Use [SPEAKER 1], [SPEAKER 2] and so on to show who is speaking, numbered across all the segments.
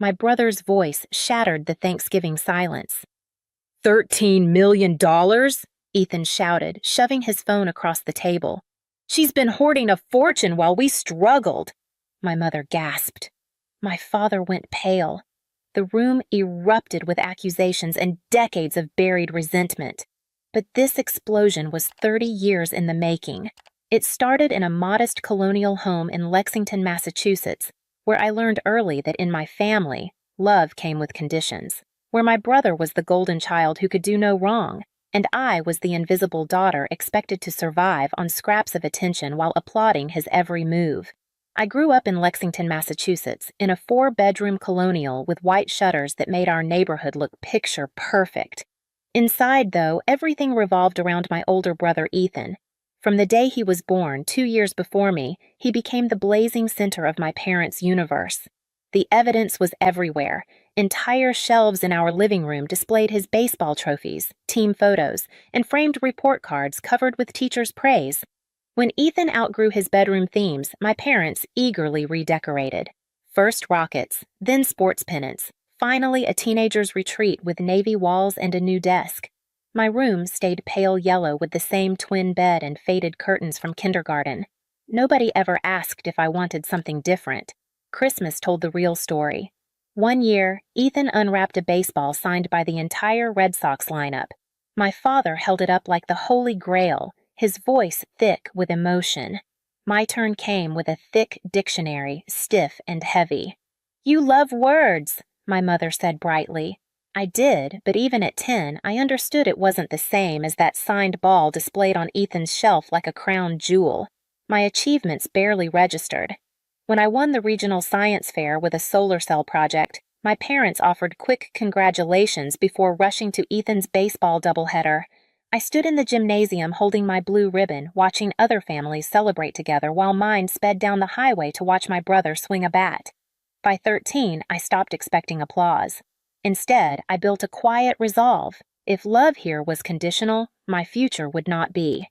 [SPEAKER 1] My brother's voice shattered the Thanksgiving silence. $13 million? Ethan shouted, shoving his phone across the table. She's been hoarding a fortune while we struggled. My mother gasped. My father went pale. The room erupted with accusations and decades of buried resentment. But this explosion was 30 years in the making. It started in a modest colonial home in Lexington, Massachusetts, where I learned early that in my family, love came with conditions, where my brother was the golden child who could do no wrong, and I was the invisible daughter expected to survive on scraps of attention while applauding his every move. I grew up in Lexington, Massachusetts, in a 4-bedroom colonial with white shutters that made our neighborhood look picture perfect. Inside, though, everything revolved around my older brother Ethan. From the day he was born, 2 years before me, he became the blazing center of my parents' universe. The evidence was everywhere. Entire shelves in our living room displayed his baseball trophies, team photos, and framed report cards covered with teachers' praise. When Ethan outgrew his bedroom themes, my parents eagerly redecorated. First rockets, then sports pennants, finally a teenager's retreat with navy walls and a new desk. My room stayed pale yellow with the same twin bed and faded curtains from kindergarten. Nobody ever asked if I wanted something different. Christmas told the real story. One year, Ethan unwrapped a baseball signed by the entire Red Sox lineup. My father held it up like the Holy Grail, his voice thick with emotion. My turn came with a thick dictionary, stiff and heavy. "You love words," my mother said brightly. I did, but even at 10, I understood it wasn't the same as that signed ball displayed on Ethan's shelf like a crown jewel. My achievements barely registered. When I won the regional science fair with a solar cell project, my parents offered quick congratulations before rushing to Ethan's baseball doubleheader. I stood in the gymnasium holding my blue ribbon, watching other families celebrate together while mine sped down the highway to watch my brother swing a bat. By 13, I stopped expecting applause. Instead, I built a quiet resolve. If love here was conditional, my future would not be.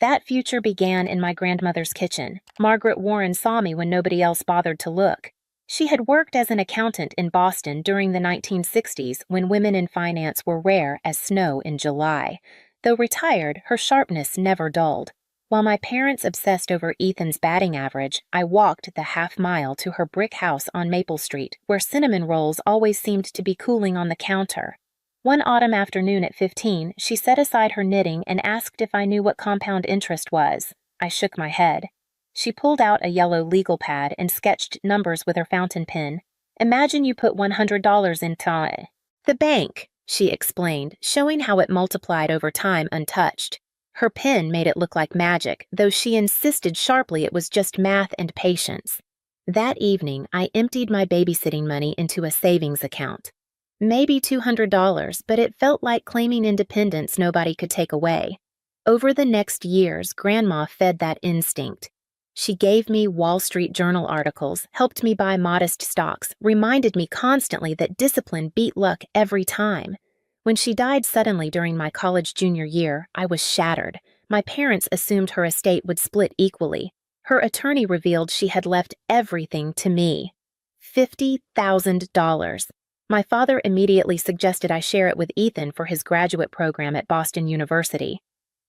[SPEAKER 1] That future began in my grandmother's kitchen. Margaret Warren saw me when nobody else bothered to look. She had worked as an accountant in Boston during the 1960s when women in finance were rare as snow in July. Though retired, her sharpness never dulled. While my parents obsessed over Ethan's batting average, I walked the half-mile to her brick house on Maple Street, where cinnamon rolls always seemed to be cooling on the counter. One autumn afternoon at 15, she set aside her knitting and asked if I knew what compound interest was. I shook my head. She pulled out a yellow legal pad and sketched numbers with her fountain pen. "Imagine you put $100 into the bank," she explained, showing how it multiplied over time untouched. Her pen made it look like magic, though she insisted sharply it was just math and patience. That evening, I emptied my babysitting money into a savings account. Maybe $200, but it felt like claiming independence nobody could take away. Over the next years, Grandma fed that instinct. She gave me Wall Street Journal articles, helped me buy modest stocks, reminded me constantly that discipline beat luck every time. When she died suddenly during my college junior year, I was shattered. My parents assumed her estate would split equally. Her attorney revealed she had left everything to me. $50,000. My father immediately suggested I share it with Ethan for his graduate program at Boston University.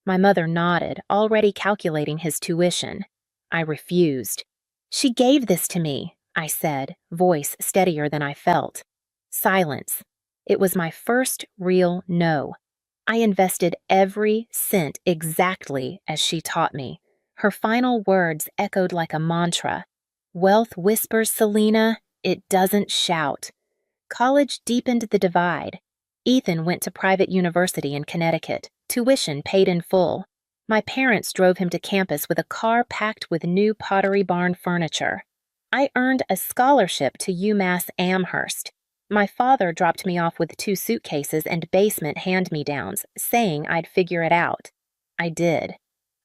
[SPEAKER 1] My mother nodded, already calculating his tuition. I refused. "She gave this to me," I said, voice steadier than I felt. Silence. It was my first real no. I invested every cent exactly as she taught me. Her final words echoed like a mantra. "Wealth whispers, Selena, it doesn't shout." College deepened the divide. Ethan went to private university in Connecticut, tuition paid in full. My parents drove him to campus with a car packed with new Pottery Barn furniture. I earned a scholarship to UMass Amherst. My father dropped me off with 2 suitcases and basement hand-me-downs, saying I'd figure it out. I did.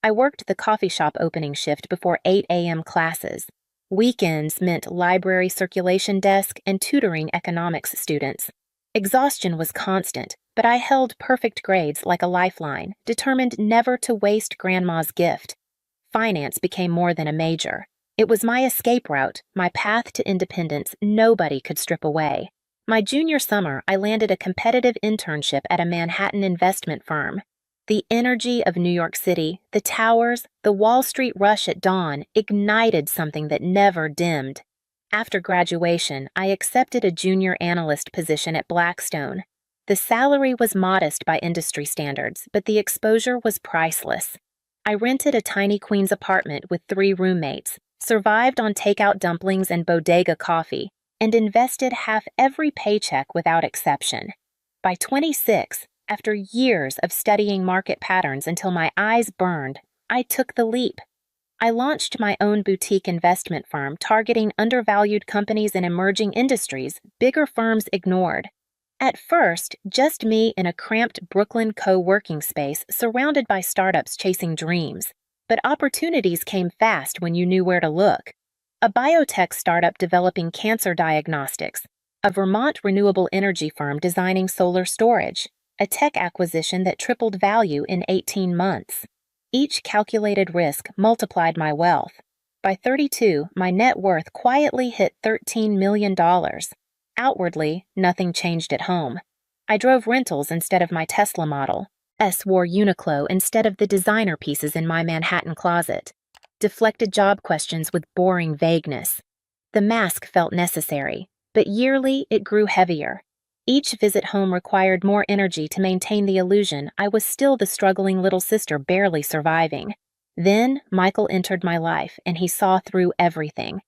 [SPEAKER 1] I worked the coffee shop opening shift before 8 a.m. classes. Weekends meant library circulation desk and tutoring economics students. Exhaustion was constant, but I held perfect grades like a lifeline, determined never to waste Grandma's gift. Finance became more than a major. It was my escape route, my path to independence nobody could strip away. My junior summer, I landed a competitive internship at a Manhattan investment firm. The energy of New York City, the towers, the Wall Street rush at dawn ignited something that never dimmed. After graduation, I accepted a junior analyst position at Blackstone. The salary was modest by industry standards, but the exposure was priceless. I rented a tiny Queens apartment with 3 roommates, survived on takeout dumplings and bodega coffee, and invested half every paycheck without exception. By 26, after years of studying market patterns until my eyes burned, I took the leap. I launched my own boutique investment firm targeting undervalued companies in emerging industries bigger firms ignored. At first, just me in a cramped Brooklyn co-working space surrounded by startups chasing dreams. But opportunities came fast when you knew where to look. A biotech startup developing cancer diagnostics, a Vermont renewable energy firm designing solar storage, a tech acquisition that tripled value in 18 months. Each calculated risk multiplied my wealth. By 32, my net worth quietly hit $13 million. Outwardly, nothing changed at home. I drove rentals instead of my Tesla Model. Wore Uniqlo instead of the designer pieces in my Manhattan closet. Deflected job questions with boring vagueness. The mask felt necessary, but yearly it grew heavier. Each visit home required more energy to maintain the illusion I was still the struggling little sister barely surviving. Then Michael entered my life, and he saw through everything.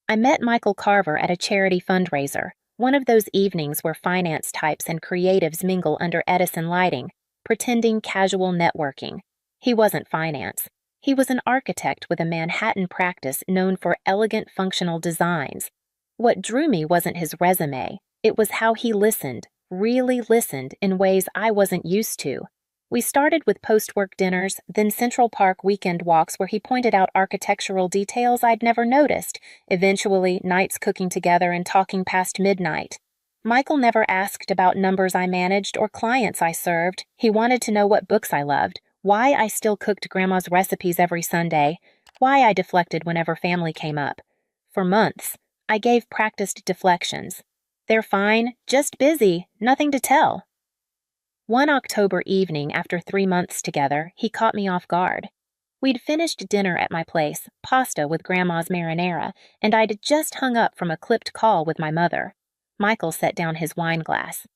[SPEAKER 1] I met Michael Carver at a charity fundraiser, one of those evenings where finance types and creatives mingle under Edison lighting, pretending casual networking. He wasn't finance. He was an architect with a Manhattan practice known for elegant functional designs. What drew me wasn't his resume. It was how he listened, really listened in ways I wasn't used to. We started with post-work dinners, then Central Park weekend walks where he pointed out architectural details I'd never noticed, eventually nights cooking together and talking past midnight. Michael never asked about numbers I managed or clients I served. He wanted to know what books I loved, why I still cooked Grandma's recipes every Sunday, why I deflected whenever family came up. For months, I gave practiced deflections. They're fine, just busy, nothing to tell. One October evening after 3 months together, he caught me off guard. We'd finished dinner at my place, pasta with Grandma's marinara, and I'd just hung up from a clipped call with my mother. Michael set down his wine glass.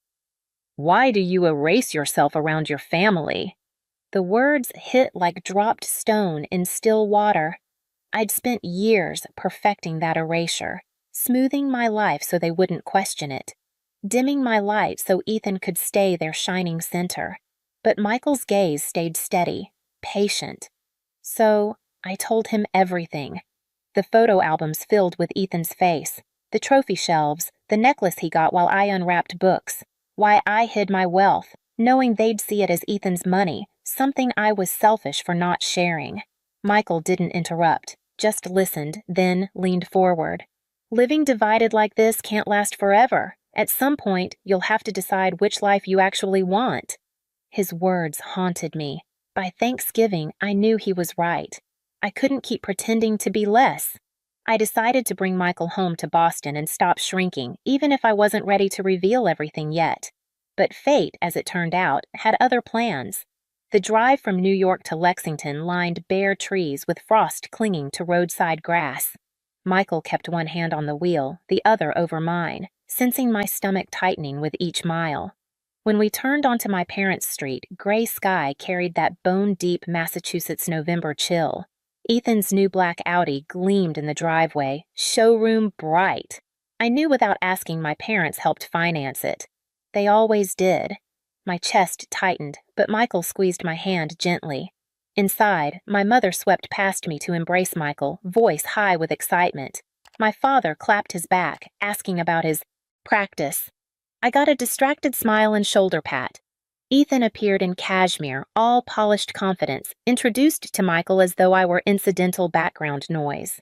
[SPEAKER 1] "Why do you erase yourself around your family?" The words hit like dropped stone in still water. I'd spent years perfecting that erasure, smoothing my life so they wouldn't question it, dimming my light so Ethan could stay their shining center. But Michael's gaze stayed steady, patient. So I told him everything. The photo albums filled with Ethan's face, the trophy shelves, the necklace he got while I unwrapped books, why I hid my wealth, knowing they'd see it as Ethan's money, something I was selfish for not sharing. Michael didn't interrupt, just listened, then leaned forward. "Living divided like this can't last forever. At some point, you'll have to decide which life you actually want." His words haunted me. By Thanksgiving, I knew he was right. I couldn't keep pretending to be less. I decided to bring Michael home to Boston and stop shrinking, even if I wasn't ready to reveal everything yet. But fate, as it turned out, had other plans. The drive from New York to Lexington lined bare trees with frost clinging to roadside grass. Michael kept one hand on the wheel, the other over mine, sensing my stomach tightening with each mile. When we turned onto my parents' street, gray sky carried that bone-deep Massachusetts November chill. Ethan's new black Audi gleamed in the driveway, showroom bright. I knew without asking my parents helped finance it. They always did. My chest tightened, but Michael squeezed my hand gently. Inside, my mother swept past me to embrace Michael, voice high with excitement. My father clapped his back, asking about his practice. I got a distracted smile and shoulder pat. Ethan appeared in cashmere, all polished confidence, introduced to Michael as though I were incidental background noise.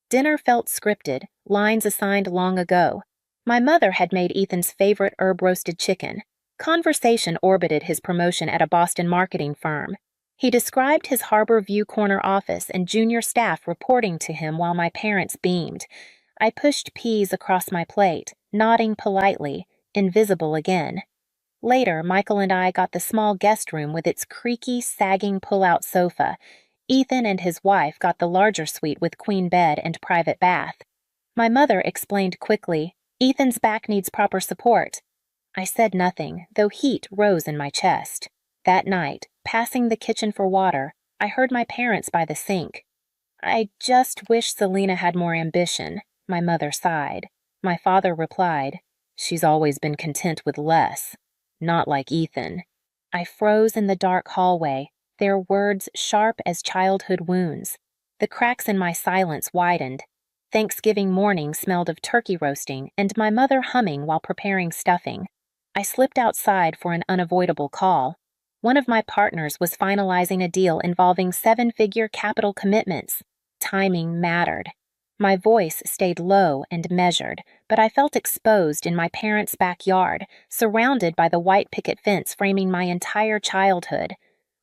[SPEAKER 1] Dinner felt scripted, lines assigned long ago. My mother had made Ethan's favorite herb-roasted chicken. Conversation orbited his promotion at a Boston marketing firm. He described his Harbor View Corner office and junior staff reporting to him while my parents beamed. I pushed peas across my plate, nodding politely, invisible again. Later, Michael and I got the small guest room with its creaky, sagging pull-out sofa. Ethan and his wife got the larger suite with queen bed and private bath. My mother explained quickly, "Ethan's back needs proper support." I said nothing, though heat rose in my chest. That night, passing the kitchen for water, I heard my parents by the sink. "I just wish Selena had more ambition," my mother sighed. My father replied, "She's always been content with less. Not like Ethan." I froze in the dark hallway, their words sharp as childhood wounds. The cracks in my silence widened. Thanksgiving morning smelled of turkey roasting and my mother humming while preparing stuffing. I slipped outside for an unavoidable call. One of my partners was finalizing a deal involving 7-figure capital commitments. Timing mattered. My voice stayed low and measured, but I felt exposed in my parents' backyard, surrounded by the white picket fence framing my entire childhood.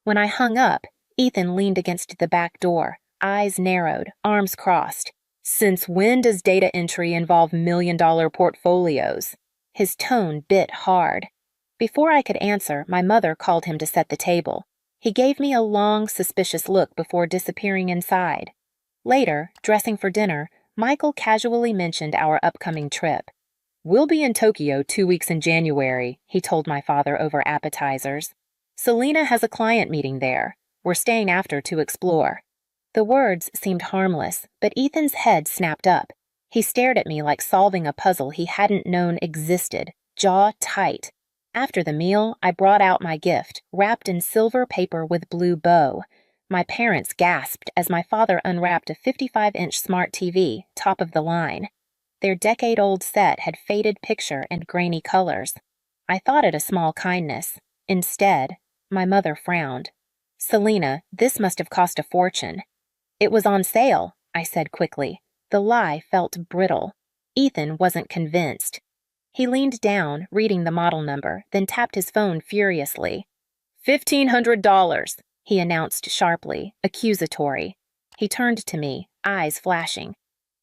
[SPEAKER 1] When I hung up, Ethan leaned against the back door, eyes narrowed, arms crossed. "Since when does data entry involve million-dollar portfolios?" His tone bit hard. Before I could answer, my mother called him to set the table. He gave me a long, suspicious look before disappearing inside. Later, dressing for dinner, Michael casually mentioned our upcoming trip. "We'll be in Tokyo 2 weeks in January," he told my father over appetizers. "Selena has a client meeting there. We're staying after to explore." The words seemed harmless, but Ethan's head snapped up. He stared at me like solving a puzzle he hadn't known existed, jaw tight. After the meal, I brought out my gift, wrapped in silver paper with blue bow. My parents gasped as my father unwrapped a 55-inch smart TV, top of the line. Their decade-old set had faded picture and grainy colors. I thought it a small kindness. Instead, my mother frowned. "Selena, this must have cost a fortune." "It was on sale," I said quickly. The lie felt brittle. Ethan wasn't convinced. He leaned down, reading the model number, then tapped his phone furiously. $1,500, he announced sharply, accusatory. He turned to me, eyes flashing.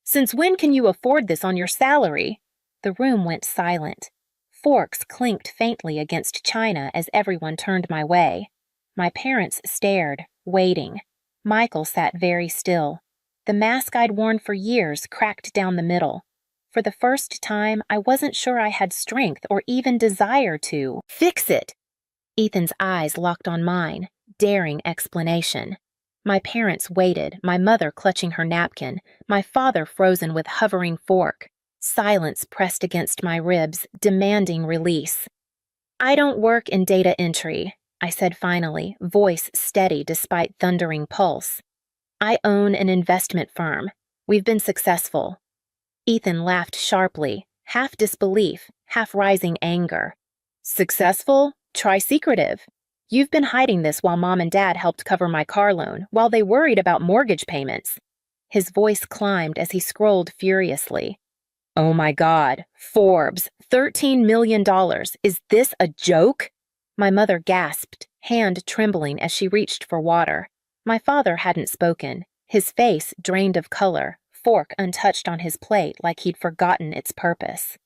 [SPEAKER 1] "Since when can you afford this on your salary?" The room went silent. Forks clinked faintly against china as everyone turned my way. My parents stared, waiting. Michael sat very still. The mask I'd worn for years cracked down the middle. For the first time, I wasn't sure I had strength or even desire to fix it. Ethan's eyes locked on mine, daring explanation. My parents waited, my mother clutching her napkin, my father frozen with hovering fork. Silence pressed against my ribs, demanding release. "I don't work in data entry," I said finally, voice steady despite thundering pulse. "I own an investment firm. We've been successful." Ethan laughed sharply, half disbelief, half rising anger. "Successful? Try secretive. You've been hiding this while Mom and Dad helped cover my car loan, while they worried about mortgage payments." His voice climbed as he scrolled furiously. "Oh my God, Forbes, $13 million. Is this a joke?" My mother gasped, hand trembling as she reached for water. My father hadn't spoken, his face drained of color, fork untouched on his plate like he'd forgotten its purpose.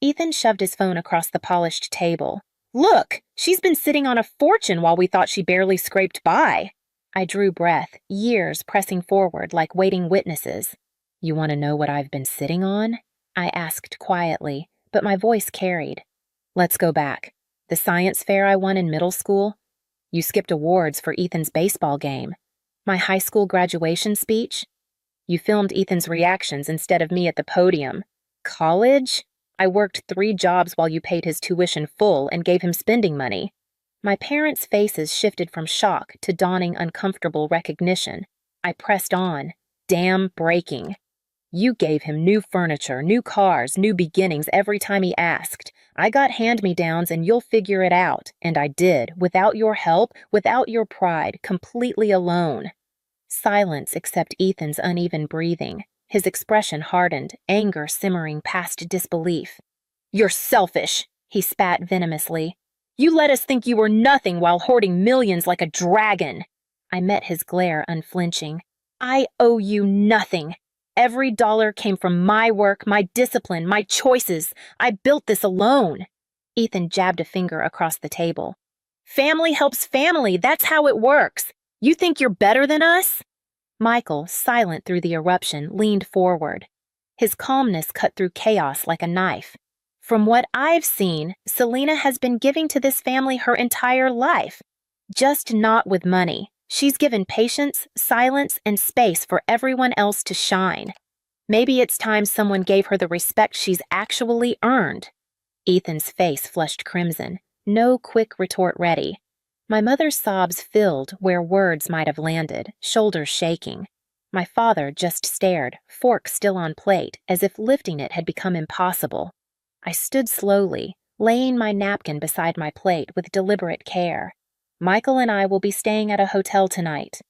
[SPEAKER 1] Ethan shoved his phone across the polished table. "Look, she's been sitting on a fortune while we thought she barely scraped by." I drew breath, years pressing forward like waiting witnesses. "You want to know what I've been sitting on?" I asked quietly, but my voice carried. "Let's go back. The science fair I won in middle school? You skipped awards for Ethan's baseball game. My high school graduation speech? You filmed Ethan's reactions instead of me at the podium. College? I worked 3 jobs while you paid his tuition full and gave him spending money." My parents' faces shifted from shock to dawning uncomfortable recognition. I pressed on, dam breaking. "You gave him new furniture, new cars, new beginnings every time he asked. I got hand-me-downs and you'll figure it out. And I did, without your help, without your pride, completely alone." Silence except Ethan's uneven breathing. His expression hardened, anger simmering past disbelief. "You're selfish," he spat venomously. "You let us think you were nothing while hoarding millions like a dragon." I met his glare unflinching. I owe you nothing. Every dollar came from my work, my discipline, my choices. I built this alone. Ethan jabbed a finger across the table. Family helps family. That's how it works. You think you're better than us? Michael, silent through the eruption, leaned forward. His calmness cut through chaos like a knife. From what I've seen, Selena has been giving to this family her entire life. Just not with money. She's given patience, silence, and space for everyone else to shine. Maybe it's time someone gave her the respect she's actually earned. Ethan's face flushed crimson, no quick retort ready. My mother's sobs filled where words might have landed, shoulders shaking. My father just stared, fork still on plate, as if lifting it had become impossible. I stood slowly, laying my napkin beside my plate with deliberate care. Michael and I will be staying at a hotel tonight.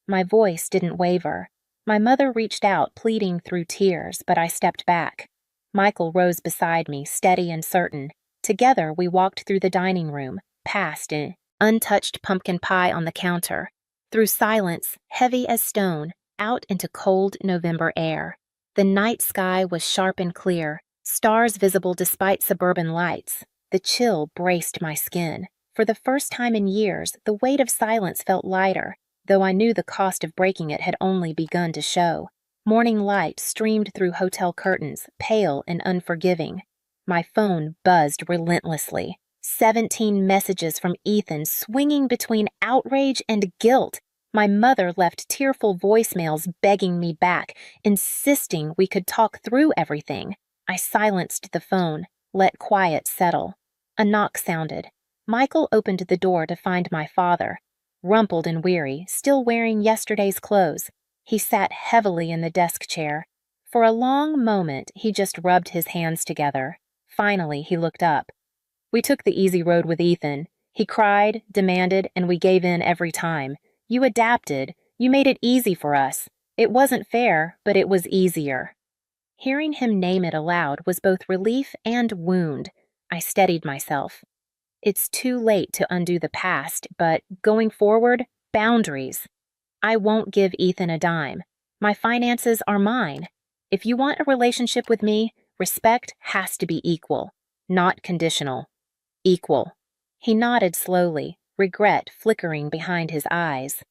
[SPEAKER 1] My voice didn't waver. My mother reached out, pleading through tears, but I stepped back. Michael rose beside me, steady and certain. Together we walked through the dining room, past an untouched pumpkin pie on the counter, through silence, heavy as stone, out into cold November air. The night sky was sharp and clear, stars visible despite suburban lights. The chill braced my skin. For the first time in years, the weight of silence felt lighter, though I knew the cost of breaking it had only begun to show. Morning light streamed through hotel curtains, pale and unforgiving. My phone buzzed relentlessly. 17 messages from Ethan swinging between outrage and guilt. My mother left tearful voicemails begging me back, insisting we could talk through everything. I silenced the phone, let quiet settle. A knock sounded. Michael opened the door to find my father. Rumpled and weary, still wearing yesterday's clothes, he sat heavily in the desk chair. For a long moment, he just rubbed his hands together. Finally, he looked up. We took the easy road with Ethan. He cried, demanded, and we gave in every time. You adapted. You made it easy for us. It wasn't fair, but it was easier. Hearing him name it aloud was both relief and wound. I steadied myself. It's too late to undo the past, but going forward, boundaries. I won't give Ethan a dime. My finances are mine. If you want a relationship with me, respect has to be equal, not conditional. Equal. He nodded slowly, regret flickering behind his eyes.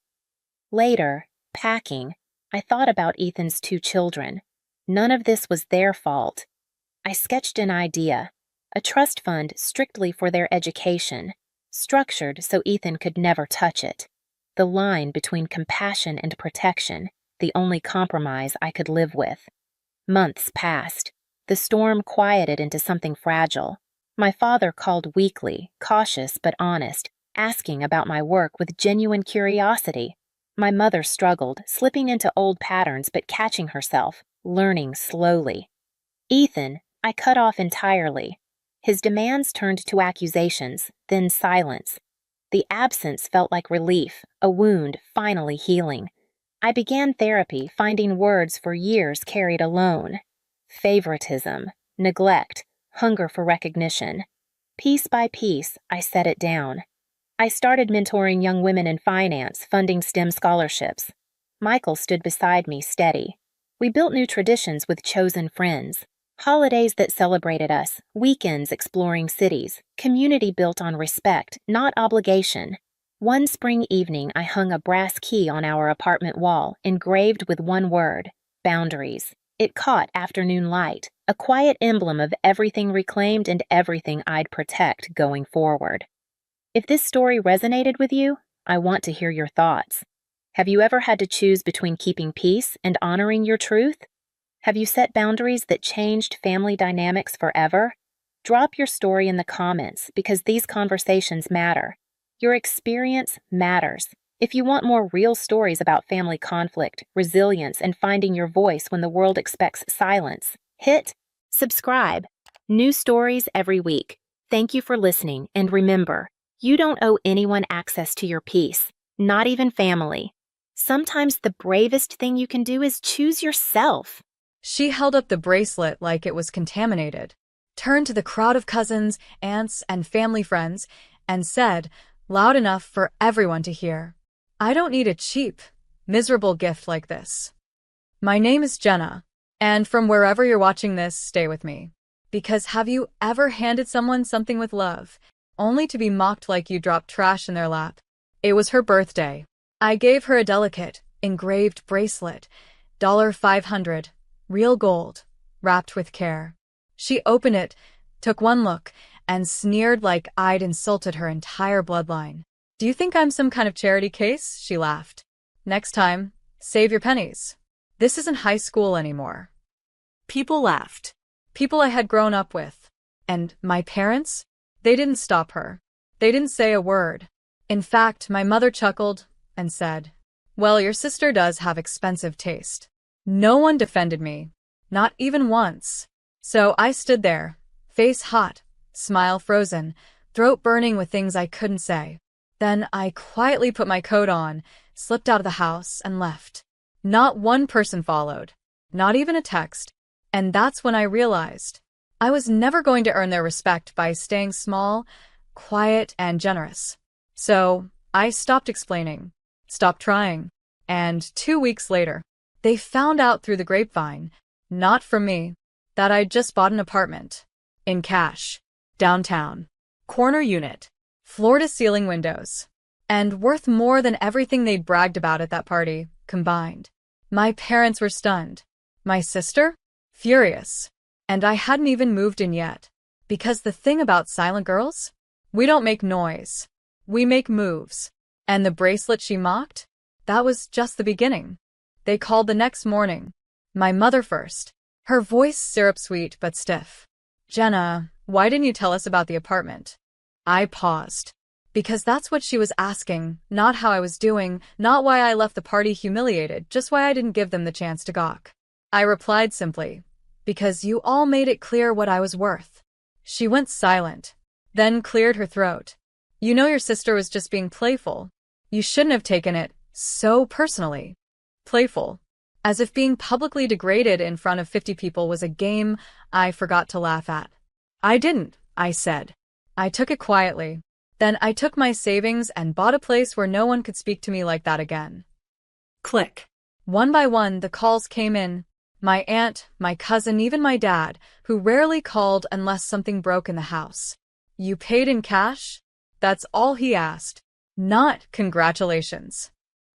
[SPEAKER 1] Later, packing, I thought about Ethan's 2 children. None of this was their fault. I sketched an idea. A trust fund strictly for their education, structured so Ethan could never touch it. The line between compassion and protection, the only compromise I could live with. Months passed. The storm quieted into something fragile. My father called weekly, cautious but honest, asking about my work with genuine curiosity. My mother struggled, slipping into old patterns but catching herself, learning slowly. Ethan, I cut off entirely. His demands turned to accusations, then silence. The absence felt like relief, a wound finally healing. I began therapy, finding words for years carried alone. Favoritism, neglect, hunger for recognition. Piece by piece, I set it down. I started mentoring young women in finance, funding STEM scholarships. Michael stood beside me, steady. We built new traditions with chosen friends. Holidays that celebrated us, weekends exploring cities, community built on respect, not obligation. One spring evening, I hung a brass key on our apartment wall, engraved with one word, boundaries. It caught afternoon light, a quiet emblem of everything reclaimed and everything I'd protect going forward. If this story resonated with you, I want to hear your thoughts. Have you ever had to choose between keeping peace and honoring your truth? Have you set boundaries that changed family dynamics forever? Drop your story in the comments because these conversations matter. Your experience matters. If you want more real stories about family conflict, resilience, and finding your voice when the world expects silence, hit subscribe. New stories every week. Thank you for listening, and remember, you don't owe anyone access to your peace, not even family. Sometimes the bravest thing you can do is choose yourself.
[SPEAKER 2] She held up the bracelet like it was contaminated, turned to the crowd of cousins, aunts, and family friends, and said, loud enough for everyone to hear, I don't need a cheap, miserable gift like this. My name is Jenna, and from wherever you're watching this, stay with me. Because have you ever handed someone something with love, only to be mocked like you dropped trash in their lap? It was her birthday. I gave her a delicate, engraved bracelet, $500, real gold, wrapped with care. She opened it, took one look, and sneered like I'd insulted her entire bloodline. Do you think I'm some kind of charity case? She laughed. Next time, save your pennies. This isn't high school anymore.
[SPEAKER 3] People laughed.
[SPEAKER 2] People I had grown up with. And my parents? They didn't stop her. They didn't say a word. In fact, my mother chuckled and said, "Well, your sister does have expensive taste." No one defended me. Not even once. So I stood there, face hot, smile frozen, throat burning with things I couldn't say. Then I quietly put my coat on, slipped out of the house, and left. Not one person followed. Not even a text. And that's when I realized I was never going to earn their respect by staying small, quiet, and generous. So I stopped explaining, stopped trying, and 2 weeks later, they found out through the grapevine, not from me, that I'd just bought an apartment. In cash. Downtown. Corner unit. Floor-to-ceiling windows. And worth more than everything they'd bragged about at that party, combined. My parents were stunned. My sister? Furious. And I hadn't even moved in yet. Because the thing about silent girls? We don't make noise. We make moves. And the bracelet she mocked? That was just the beginning. They called the next morning. My mother first. Her voice syrup-sweet but stiff. "Jenna, why didn't you tell us about the apartment?" I paused. Because that's what she was asking, not how I was doing, not why I left the party humiliated, just why I didn't give them the chance to gawk. I replied simply, "Because you all made it clear what I was worth." She went silent, then cleared her throat. "You know your sister was just being playful. You shouldn't have taken it so personally." Playful. As if being publicly degraded in front of 50 people was a game I forgot to laugh at. "I didn't," I said. "I took it quietly. Then I took my savings and bought a place where no one could speak to me like that again."
[SPEAKER 3] Click.
[SPEAKER 2] One by one, the calls came in. My aunt, my cousin, even my dad, who rarely called unless something broke in the house. "You paid in cash?" That's all he asked. Not "congratulations."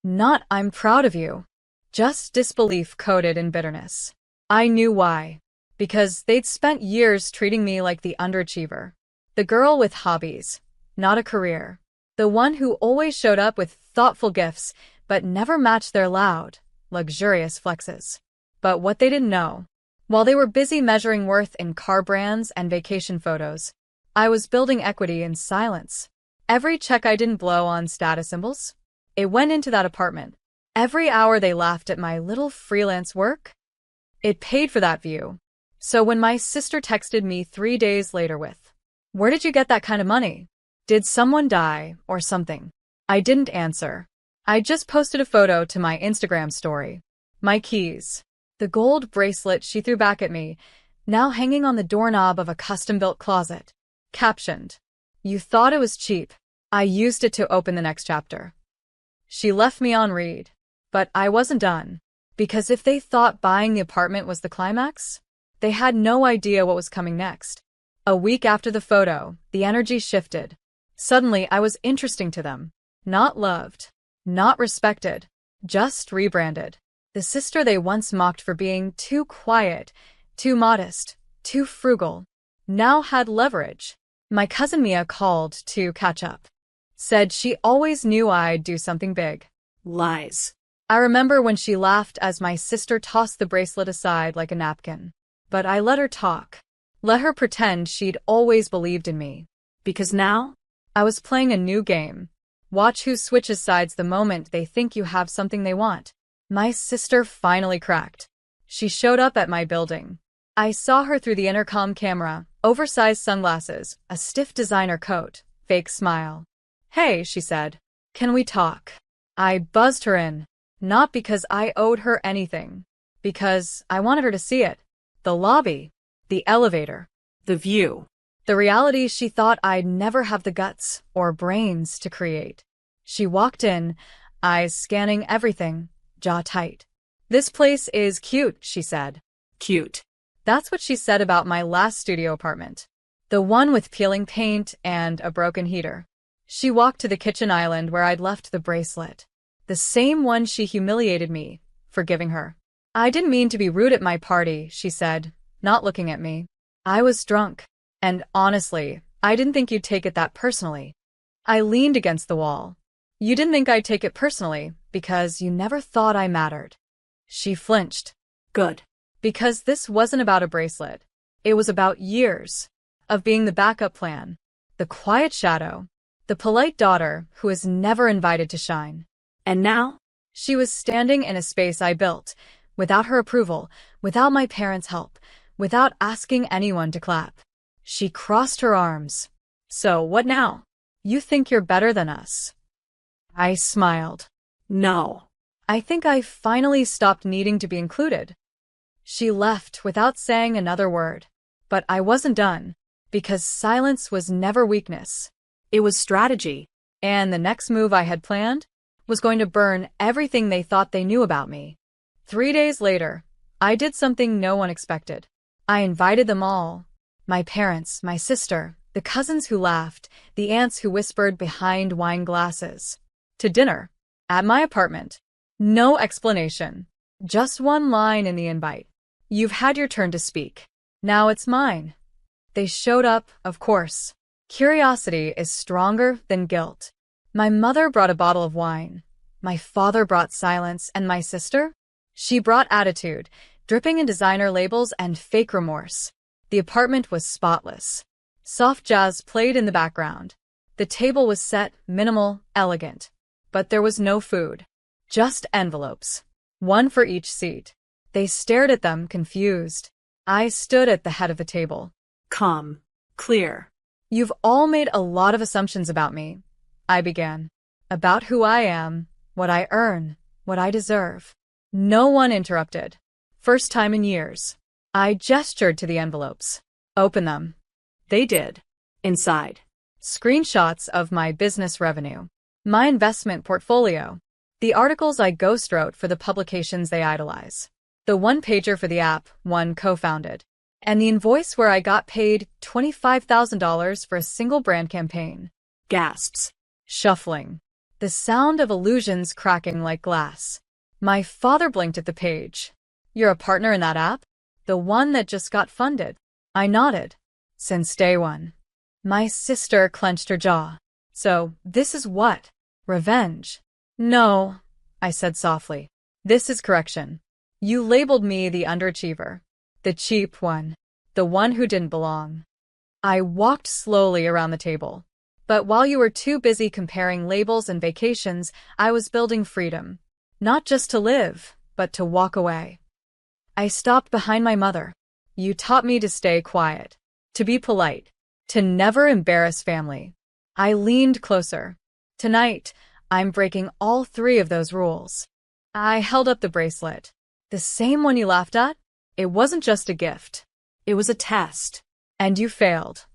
[SPEAKER 2] Not "I'm proud of you." Just disbelief coated in bitterness. I knew why. Because they'd spent years treating me like the underachiever. The girl with hobbies, not a career. The one who always showed up with thoughtful gifts, but never matched their loud, luxurious flexes. But what they didn't know, while they were busy measuring worth in car brands and vacation photos, I was building equity in silence. Every check I didn't blow on status symbols, it went into that apartment. Every hour they laughed at my little freelance work, it paid for that view. So when my sister texted me 3 days later with, "Where did you get that kind of money? Did someone die or something?" I didn't answer. I just posted a photo to my Instagram story. My keys. The gold bracelet she threw back at me, now hanging on the doorknob of a custom-built closet. Captioned, "You thought it was cheap. I used it to open the next chapter." She left me on read. But I wasn't done. Because if they thought buying the apartment was the climax, they had no idea what was coming next. A week after the photo, the energy shifted. Suddenly, I was interesting to them. Not loved. Not respected. Just rebranded. The sister they once mocked for being too quiet, too modest, too frugal, now had leverage. My cousin Mia called to catch up. Said she always knew I'd do something big.
[SPEAKER 3] Lies.
[SPEAKER 2] I remember when she laughed as my sister tossed the bracelet aside like a napkin. But I let her talk. Let her pretend she'd always believed in me. Because now, I was playing a new game. Watch who switches sides the moment they think you have something they want. My sister finally cracked. She showed up at my building. I saw her through the intercom camera, oversized sunglasses, a stiff designer coat, fake smile. "Hey," she said. "Can we talk?" I buzzed her in. Not because I owed her anything. Because I wanted her to see it. The lobby. The elevator.
[SPEAKER 3] The view.
[SPEAKER 2] The reality she thought I'd never have the guts or brains to create. She walked in, eyes scanning everything, jaw tight. "This place is cute," she said.
[SPEAKER 3] Cute.
[SPEAKER 2] That's what she said about my last studio apartment. The one with peeling paint and a broken heater. She walked to the kitchen island where I'd left the bracelet. The same one she humiliated me for giving her. "I didn't mean to be rude at my party," she said, not looking at me. "I was drunk. And honestly, I didn't think you'd take it that personally." I leaned against the wall. "You didn't think I'd take it personally because you never thought I mattered." She flinched.
[SPEAKER 3] Good.
[SPEAKER 2] Because this wasn't about a bracelet. It was about years of being the backup plan, the quiet shadow, the polite daughter who is never invited to shine.
[SPEAKER 3] And now?
[SPEAKER 2] She was standing in a space I built, without her approval, without my parents' help, without asking anyone to clap. She crossed her arms. "So, what now? You think you're better than us?" I smiled.
[SPEAKER 3] No.
[SPEAKER 2] "I think I finally stopped needing to be included." She left without saying another word. But I wasn't done, because silence was never weakness.
[SPEAKER 3] It was strategy.
[SPEAKER 2] And the next move I had planned was going to burn everything they thought they knew about me. 3 days later, I did something no one expected. I invited them all. My parents, my sister, the cousins who laughed, the aunts who whispered behind wine glasses. To dinner. At my apartment. No explanation. Just one line in the invite. "You've had your turn to speak. Now it's mine." They showed up, of course. Curiosity is stronger than guilt. My mother brought a bottle of wine. My father brought silence, and my sister? She brought attitude, dripping in designer labels and fake remorse. The apartment was spotless. Soft jazz played in the background. The table was set, minimal, elegant. But there was no food. Just envelopes. One for each seat. They stared at them, confused. I stood at the head of the table.
[SPEAKER 3] Calm. Clear.
[SPEAKER 2] "You've all made a lot of assumptions about me," I began. "About who I am, what I earn, what I deserve." No one interrupted. First time in years. I gestured to the envelopes. "Open them."
[SPEAKER 3] They did. Inside.
[SPEAKER 2] Screenshots of my business revenue. My investment portfolio. The articles I ghost wrote for the publications they idolize. The one-pager for the app one co-founded. And the invoice where I got paid $25,000 for a single brand campaign.
[SPEAKER 3] Gasps.
[SPEAKER 2] Shuffling. The sound of illusions cracking like glass. My father blinked at the page. "You're a partner in that app? The one that just got funded?" I nodded. "Since day one." My sister clenched her jaw. "So, this is what? Revenge?" "No," I said softly. "This is correction. You labeled me the underachiever. The cheap one. The one who didn't belong." I walked slowly around the table. "But while you were too busy comparing labels and vacations, I was building freedom. Not just to live, but to walk away." I stopped behind my mother. "You taught me to stay quiet, to be polite, to never embarrass family." I leaned closer. "Tonight, I'm breaking all 3 of those rules." I held up the bracelet. "The same one you laughed at? It wasn't just a gift.
[SPEAKER 3] It was a test.
[SPEAKER 2] And you failed."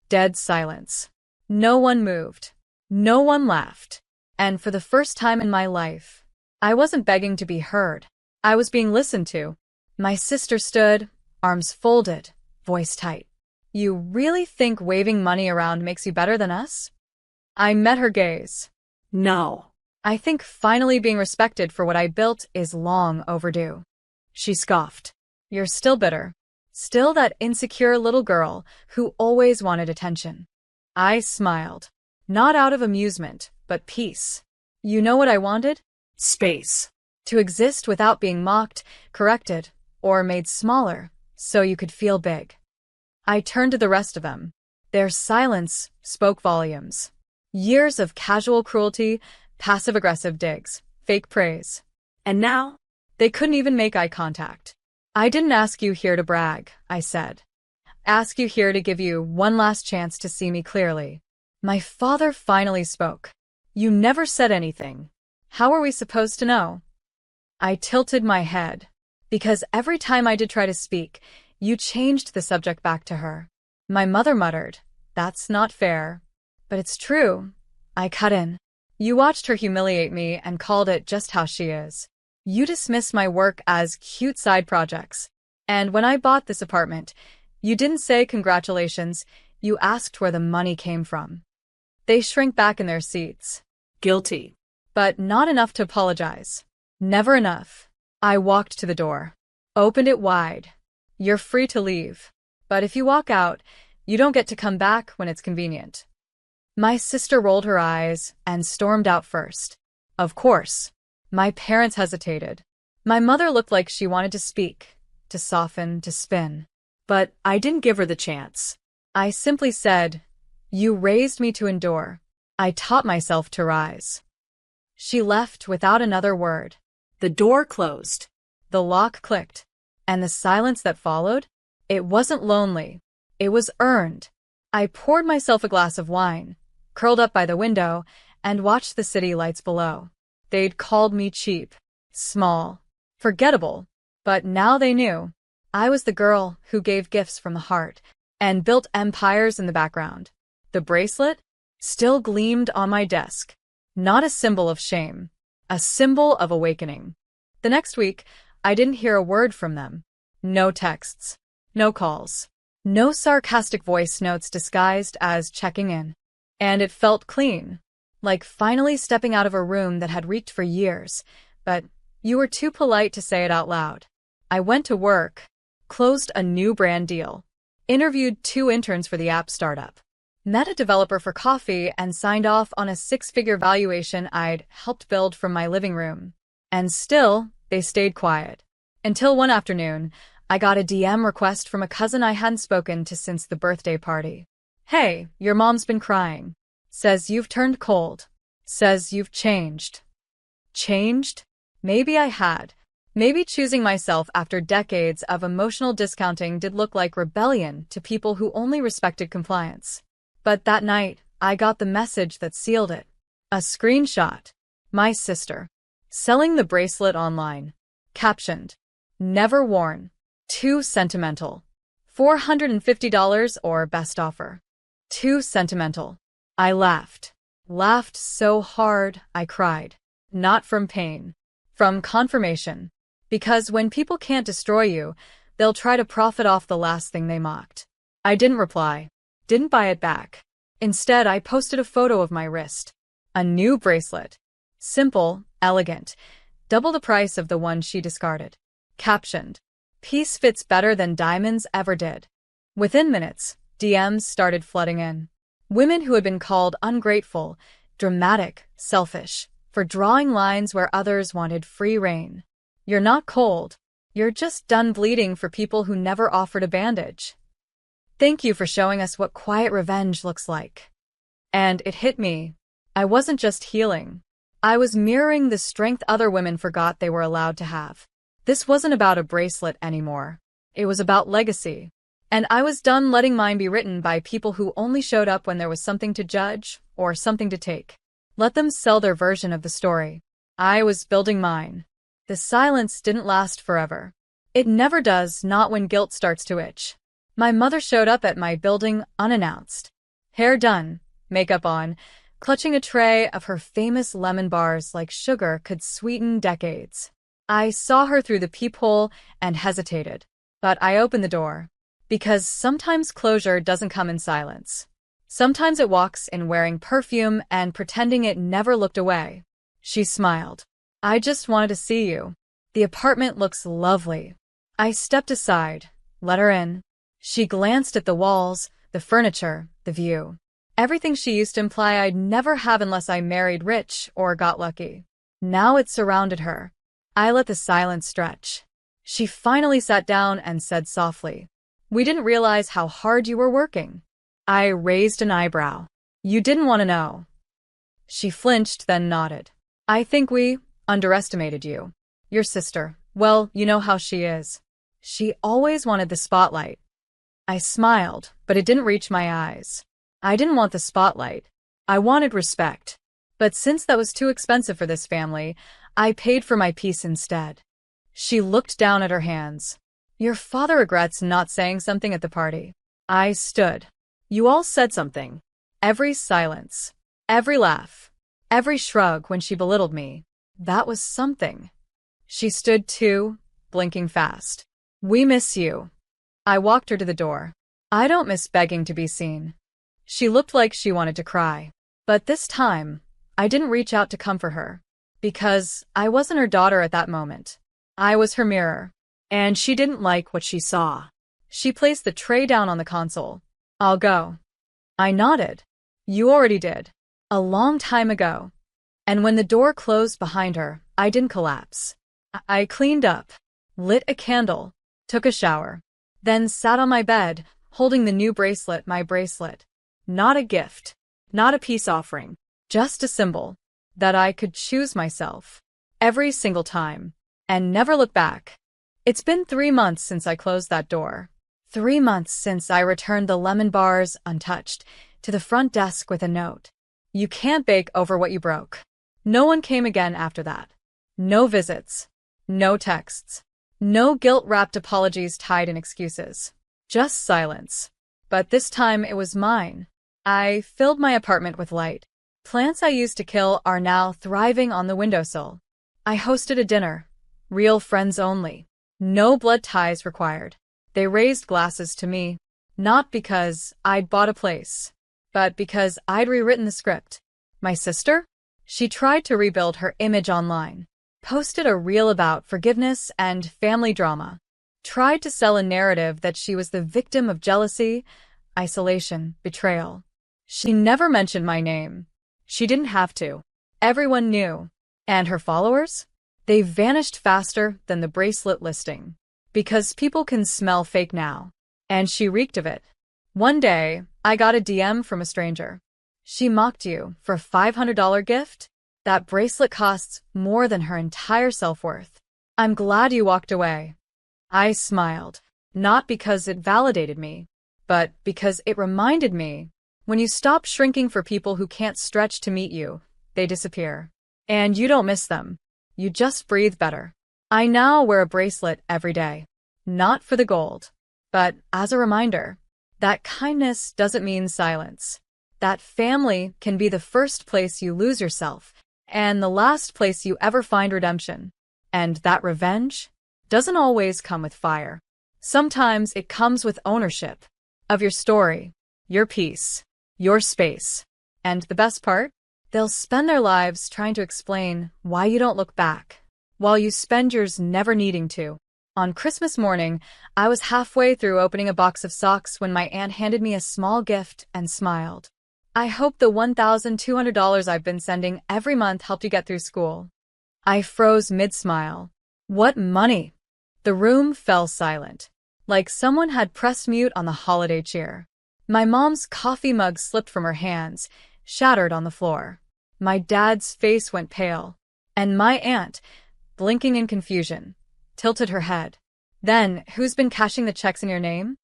[SPEAKER 2] Dead silence. No one moved. No one laughed. And for the first time in my life, I wasn't begging to be heard. I was being listened to. My sister stood, arms folded, voice tight. "You really think waving money around makes you better than us?" I met her gaze.
[SPEAKER 3] No.
[SPEAKER 2] "I think finally being respected for what I built is long overdue." She scoffed. "You're still bitter. Still that insecure little girl who always wanted attention." I smiled. Not out of amusement, but peace. "You know what I wanted?"
[SPEAKER 3] Space.
[SPEAKER 2] To exist without being mocked, corrected, or made smaller, so you could feel big. I turned to the rest of them. Their silence spoke volumes. Years of casual cruelty, passive-aggressive digs, fake praise.
[SPEAKER 3] And now?
[SPEAKER 2] They couldn't even make eye contact. "I didn't ask you here to brag," I said. "Ask you here to give you one last chance to see me clearly." My father finally spoke. "You never said anything. How are we supposed to know?" I tilted my head. "Because every time I did try to speak, you changed the subject back to her." My mother muttered, "That's not fair." "But it's true." I cut in. You watched her humiliate me and called it just how she is. You dismissed my work as cute side projects. And when I bought this apartment, you didn't say congratulations, you asked where the money came from. They shrink back in their seats.
[SPEAKER 3] Guilty.
[SPEAKER 2] But not enough to apologize. Never enough. I walked to the door. Opened it wide. You're free to leave. But if you walk out, you don't get to come back when it's convenient. My sister rolled her eyes and stormed out first. Of course. My parents hesitated. My mother looked like she wanted to speak, to soften, to spin.
[SPEAKER 3] But I didn't give her the chance.
[SPEAKER 2] I simply said, "You raised me to endure. I taught myself to rise." She left without another word.
[SPEAKER 3] The door closed.
[SPEAKER 2] The lock clicked. And the silence that followed? It wasn't lonely. It was earned. I poured myself a glass of wine, curled up by the window, and watched the city lights below. They'd called me cheap, small, forgettable, but now they knew. I was the girl who gave gifts from the heart and built empires in the background. The bracelet still gleamed on my desk, not a symbol of shame, a symbol of awakening. The next week, I didn't hear a word from them. No texts, no calls, no sarcastic voice notes disguised as checking in. And it felt clean, like finally stepping out of a room that had reeked for years, but you were too polite to say it out loud. I went to work, closed a new brand deal, interviewed 2 interns for the app startup, met a developer for coffee, and signed off on a 6-figure valuation I'd helped build from my living room. And still, they stayed quiet. Until one afternoon, I got a DM request from a cousin I hadn't spoken to since the birthday party. "Hey, your mom's been crying. Says you've turned cold. Says you've changed." Changed? Maybe I had. Maybe choosing myself after decades of emotional discounting did look like rebellion to people who only respected compliance. But that night, I got the message that sealed it. A screenshot. My sister. Selling the bracelet online. Captioned. Never worn. Too sentimental. $450 or best offer. Too sentimental. I laughed. Laughed so hard, I cried. Not from pain. From confirmation. Because when people can't destroy you, they'll try to profit off the last thing they mocked. I didn't reply. Didn't buy it back. Instead, I posted a photo of my wrist. A new bracelet. Simple, elegant. Double the price of the one she discarded. Captioned. Piece fits better than diamonds ever did. Within minutes, DMs started flooding in. Women who had been called ungrateful, dramatic, selfish, for drawing lines where others wanted free rein. You're not cold. You're just done bleeding for people who never offered a bandage. Thank you for showing us what quiet revenge looks like. And it hit me. I wasn't just healing. I was mirroring the strength other women forgot they were allowed to have. This wasn't about a bracelet anymore. It was about legacy. And I was done letting mine be written by people who only showed up when there was something to judge or something to take. Let them sell their version of the story. I was building mine. The silence didn't last forever. It never does, not when guilt starts to itch. My mother showed up at my building unannounced. Hair done, makeup on, clutching a tray of her famous lemon bars like sugar could sweeten decades. I saw her through the peephole and hesitated. But I opened the door. Because sometimes closure doesn't come in silence. Sometimes it walks in wearing perfume and pretending it never looked away. She smiled. I just wanted to see you. The apartment looks lovely. I stepped aside, let her in. She glanced at the walls, the furniture, the view. Everything she used to imply I'd never have unless I married rich or got lucky. Now it surrounded her. I let the silence stretch. She finally sat down and said softly, "We didn't realize how hard you were working." I raised an eyebrow. "You didn't want to know." She flinched, then nodded. "I think we underestimated you. Your sister, well, you know how she is. She always wanted the spotlight." I smiled, but it didn't reach my eyes. I didn't want the spotlight. I wanted respect. But since that was too expensive for this family, I paid for my peace instead. She looked down at her hands. "Your father regrets not saying something at the party." I stood. "You all said something." Every silence. Every laugh. every shrug when she belittled me. That was something. She stood too, blinking fast. "We miss you." I walked her to the door. "I don't miss begging to be seen." She looked like she wanted to cry. But this time, I didn't reach out to comfort her. Because I wasn't her daughter at that moment. I was her mirror.
[SPEAKER 3] And she didn't like what she saw.
[SPEAKER 2] She placed the tray down on the console. "I'll go." I nodded. "You already did. A long time ago." And when the door closed behind her, I didn't collapse. I cleaned up, lit a candle, took a shower, then sat on my bed, holding the new bracelet, my bracelet. Not a gift, not a peace offering, just a symbol that I could choose myself every single time and never look back. It's been 3 months since I closed that door. 3 months since I returned the lemon bars untouched to the front desk with a note. "You can't bake over what you broke." No one came again after that. No visits. No texts. No guilt-wrapped apologies tied in excuses. Just silence. But this time it was mine. I filled my apartment with light. Plants I used to kill are now thriving on the windowsill. I hosted a dinner. Real friends only. No blood ties required. They raised glasses to me. Not because I'd bought a place, but because I'd rewritten the script. My sister? She tried to rebuild her image online. Posted a reel about forgiveness and family drama. Tried to sell a narrative that she was the victim of jealousy, isolation, betrayal. She never mentioned my name. She didn't have to. Everyone knew. And her followers? They vanished faster than the bracelet listing. Because people can smell fake now. And she reeked of it. One day, I got a DM from a stranger. "She mocked you for a $500 gift? That bracelet costs more than her entire self-worth. I'm glad you walked away." I smiled. Not because it validated me, but because it reminded me, when you stop shrinking for people who can't stretch to meet you, they disappear. And you don't miss them. You just breathe better. I now wear a bracelet every day. Not for the gold, but as a reminder that kindness doesn't mean silence. That family can be the first place you lose yourself, and the last place you ever find redemption. And that revenge doesn't always come with fire. Sometimes it comes with ownership of your story, your peace, your space. And the best part? They'll spend their lives trying to explain why you don't look back, while you spend yours never needing to. On Christmas morning, I was halfway through opening a box of socks when my aunt handed me a small gift and smiled. "I hope the $1,200 I've been sending every month helped you get through school." I froze mid-smile. "What money?" The room fell silent, like someone had pressed mute on the holiday cheer. My mom's coffee mug slipped from her hands, shattered on the floor. My dad's face went pale, and my aunt, blinking in confusion, tilted her head. "Then, who's been cashing the checks in your name?"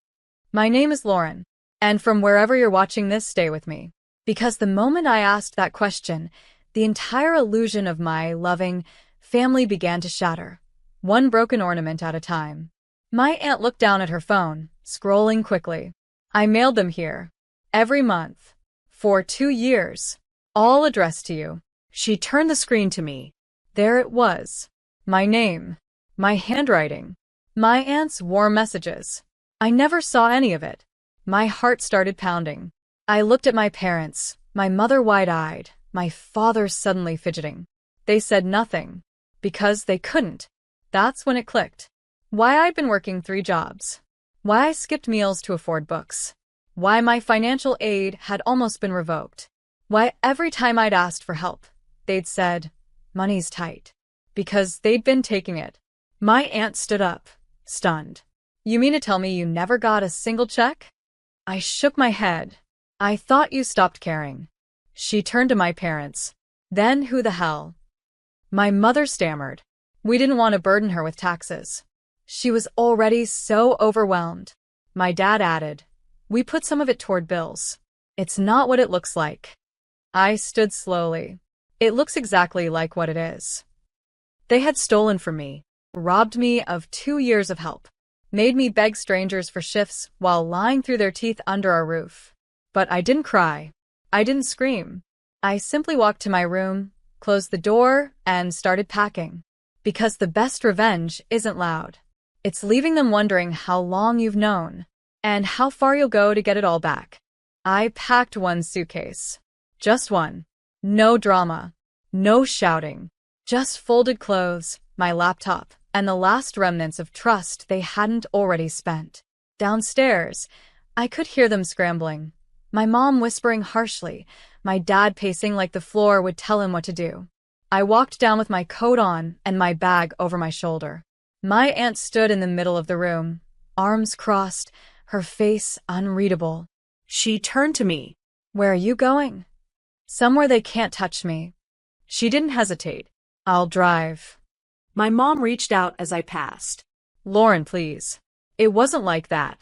[SPEAKER 2] "My name is Lauren, and from wherever you're watching this, stay with me." Because the moment I asked that question, the entire illusion of my loving family began to shatter, one broken ornament at a time. My aunt looked down at her phone, scrolling quickly. "I mailed them here. Every month. For 2 years. All addressed to you."
[SPEAKER 3] She turned the screen to me.
[SPEAKER 2] There it was. My name. My handwriting. My aunt's warm messages. I never saw any of it. My heart started pounding. I looked at my parents, my mother wide-eyed, my father suddenly fidgeting. They said nothing. Because they couldn't. That's when it clicked. Why I'd been working 3 jobs. Why I skipped meals to afford books. Why my financial aid had almost been revoked. Why every time I'd asked for help, they'd said, "Money's tight." Because they'd been taking it. My aunt stood up, stunned. "You mean to tell me you never got a single check?" I shook my head. "I thought you stopped caring." She turned to my parents. "Then who the hell?" My mother stammered. We didn't want to burden her with taxes. She was already so overwhelmed. My dad added, "We put some of it toward bills." "It's not what it looks like." I stood slowly. "It looks exactly like what it is." They had stolen from me, robbed me of 2 years of help, made me beg strangers for shifts while lying through their teeth under our roof. But I didn't cry. I didn't scream. I simply walked to my room, closed the door, and started packing. Because the best revenge isn't loud. It's leaving them wondering how long you've known, and how far you'll go to get it all back. I packed one suitcase. Just one. No drama. No shouting. Just folded clothes, my laptop, and the last remnants of trust they hadn't already spent. Downstairs, I could hear them scrambling. My mom whispering harshly, my dad pacing like the floor would tell him what to do. I walked down with my coat on and my bag over my shoulder. My aunt stood in the middle of the room, arms crossed, her face unreadable.
[SPEAKER 3] She turned to me.
[SPEAKER 2] "Where are you going?" "Somewhere they can't touch me." She didn't hesitate. "I'll drive."
[SPEAKER 3] My mom reached out as I passed.
[SPEAKER 2] "Lauren, please." "It wasn't like that.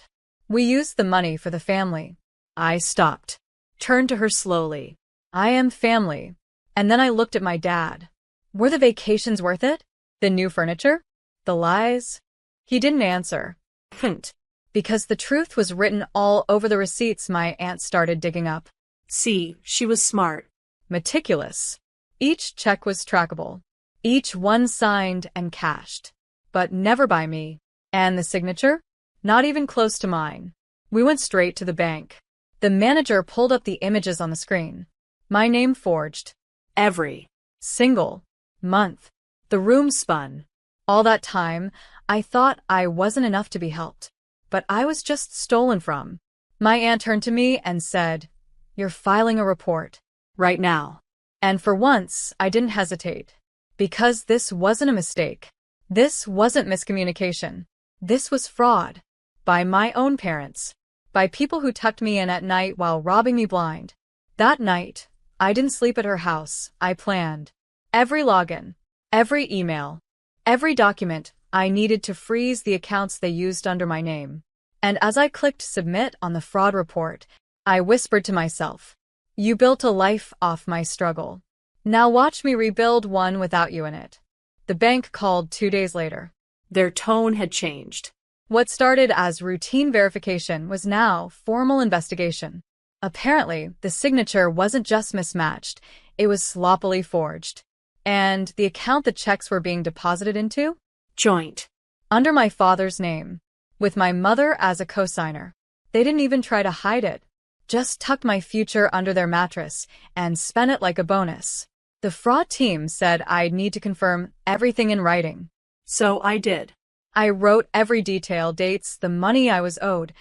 [SPEAKER 2] We used the money for the family." I stopped, turned to her slowly. "I am family." And then I looked at my dad. Were the vacations worth it? The new furniture? The lies? He didn't answer.
[SPEAKER 3] Couldn't.
[SPEAKER 2] Because the truth was written all over the receipts my aunt started digging up.
[SPEAKER 3] See, she was smart.
[SPEAKER 2] Meticulous. Each check was trackable. Each one signed and cashed. But never by me. And the signature? Not even close to mine. We went straight to the bank. The manager pulled up the images on the screen. My name forged.
[SPEAKER 3] Every
[SPEAKER 2] single month. The room spun. All that time, I thought I wasn't enough to be helped. But I was just stolen from. My aunt turned to me and said, "You're filing a report.
[SPEAKER 3] Right now."
[SPEAKER 2] And for once, I didn't hesitate. Because this wasn't a mistake. This wasn't miscommunication. This was fraud. By my own parents. By people who tucked me in at night while robbing me blind. That night, I didn't sleep at her house. I planned. Every login. Every email. Every document I needed to freeze the accounts they used under my name. And as I clicked submit on the fraud report, I whispered to myself, "You built a life off my struggle. Now watch me rebuild one without you in it." The bank called 2 days later.
[SPEAKER 3] Their tone had changed.
[SPEAKER 2] What started as routine verification was now formal investigation. Apparently, the signature wasn't just mismatched, it was sloppily forged. And the account the checks were being deposited into?
[SPEAKER 3] Joint.
[SPEAKER 2] Under my father's name, with my mother as a cosigner. They didn't even try to hide it. Just tucked my future under their mattress and spent it like a bonus. The fraud team said I'd need to confirm everything in writing.
[SPEAKER 3] So I did.
[SPEAKER 2] I wrote every detail, dates, the money I was owed,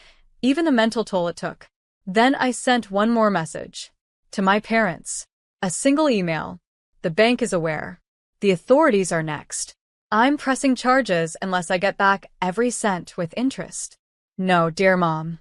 [SPEAKER 2] even the mental toll it took. Then I sent one more message. To my parents. A single email. The bank is aware. The authorities are next. I'm pressing charges unless I get back every cent with interest. No, dear Mom.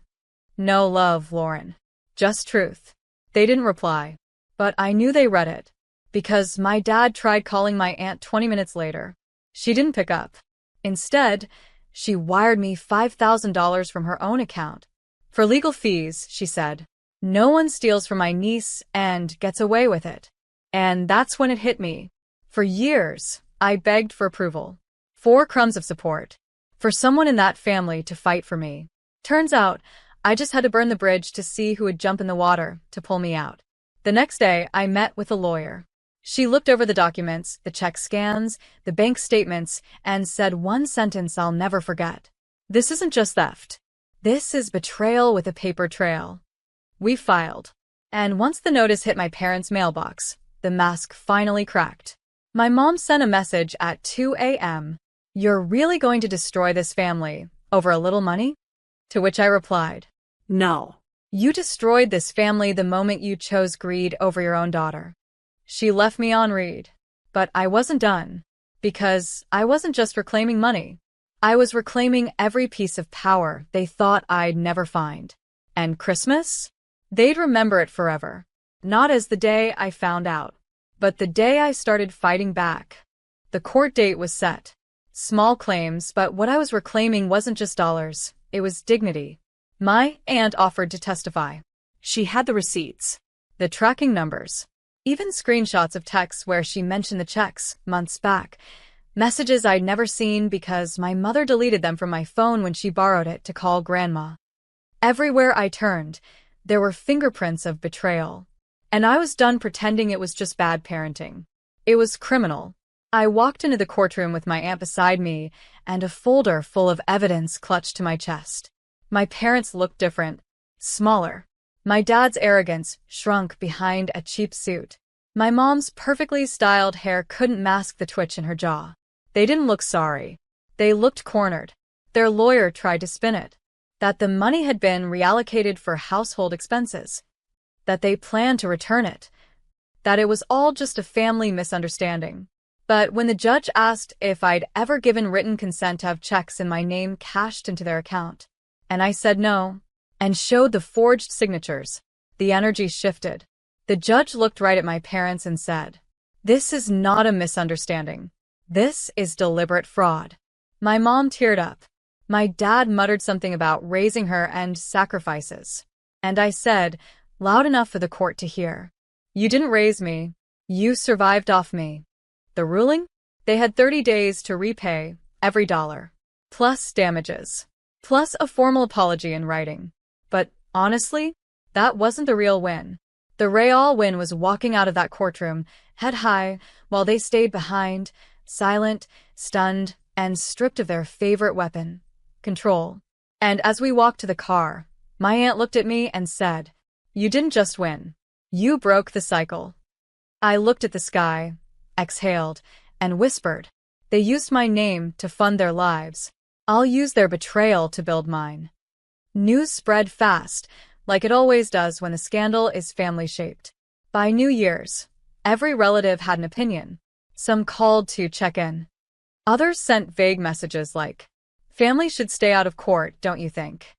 [SPEAKER 2] No love, Lauren. Just truth. They didn't reply. But I knew they read it. Because my dad tried calling my aunt 20 minutes later. She didn't pick up. Instead, she wired me $5,000 from her own account. For legal fees, she said. No one steals from my niece and gets away with it. And that's when it hit me. For years, I begged for approval. For crumbs of support. For someone in that family to fight for me. Turns out, I just had to burn the bridge to see who would jump in the water to pull me out. The next day, I met with a lawyer. She looked over the documents, the check scans, the bank statements, and said one sentence I'll never forget. This isn't just theft. This is betrayal with a paper trail. We filed. And once the notice hit my parents' mailbox, the mask finally cracked. My mom sent a message at 2 a.m. "You're really going to destroy this family over a little money?" To which I replied, "No. You destroyed this family the moment you chose greed over your own daughter." She left me on read. But I wasn't done. Because I wasn't just reclaiming money. I was reclaiming every piece of power they thought I'd never find. And Christmas? They'd remember it forever. Not as the day I found out, but the day I started fighting back. The court date was set. Small claims, but what I was reclaiming wasn't just dollars. It was dignity. My aunt offered to testify.
[SPEAKER 3] She had the receipts.
[SPEAKER 2] The tracking numbers. Even screenshots of texts where she mentioned the checks months back. Messages I'd never seen because my mother deleted them from my phone when she borrowed it to call Grandma. Everywhere I turned, there were fingerprints of betrayal. And I was done pretending it was just bad parenting. It was criminal. I walked into the courtroom with my aunt beside me and a folder full of evidence clutched to my chest. My parents looked different, smaller. My dad's arrogance shrunk behind a cheap suit. My mom's perfectly styled hair couldn't mask the twitch in her jaw. They didn't look sorry. They looked cornered. Their lawyer tried to spin it. That the money had been reallocated for household expenses. That they planned to return it. That it was all just a family misunderstanding. But when the judge asked if I'd ever given written consent to have checks in my name cashed into their account, and I said no, and showed the forged signatures, the energy shifted. The judge looked right at my parents and said, "This is not a misunderstanding. This is deliberate fraud." My mom teared up. My dad muttered something about raising her and sacrifices. And I said, loud enough for the court to hear, "You didn't raise me. You survived off me." The ruling? They had 30 days to repay every dollar, plus damages, plus a formal apology in writing. But honestly, that wasn't the real win. The real win was walking out of that courtroom, head high, while they stayed behind, silent, stunned, and stripped of their favorite weapon, control. And as we walked to the car, my aunt looked at me and said, "You didn't just win. You broke the cycle." I looked at the sky, exhaled, and whispered, "They used my name to fund their lives. I'll use their betrayal to build mine." News spread fast, like it always does when the scandal is family-shaped. By New Year's, every relative had an opinion. Some called to check in. Others sent vague messages like, "Families should stay out of court, don't you think?"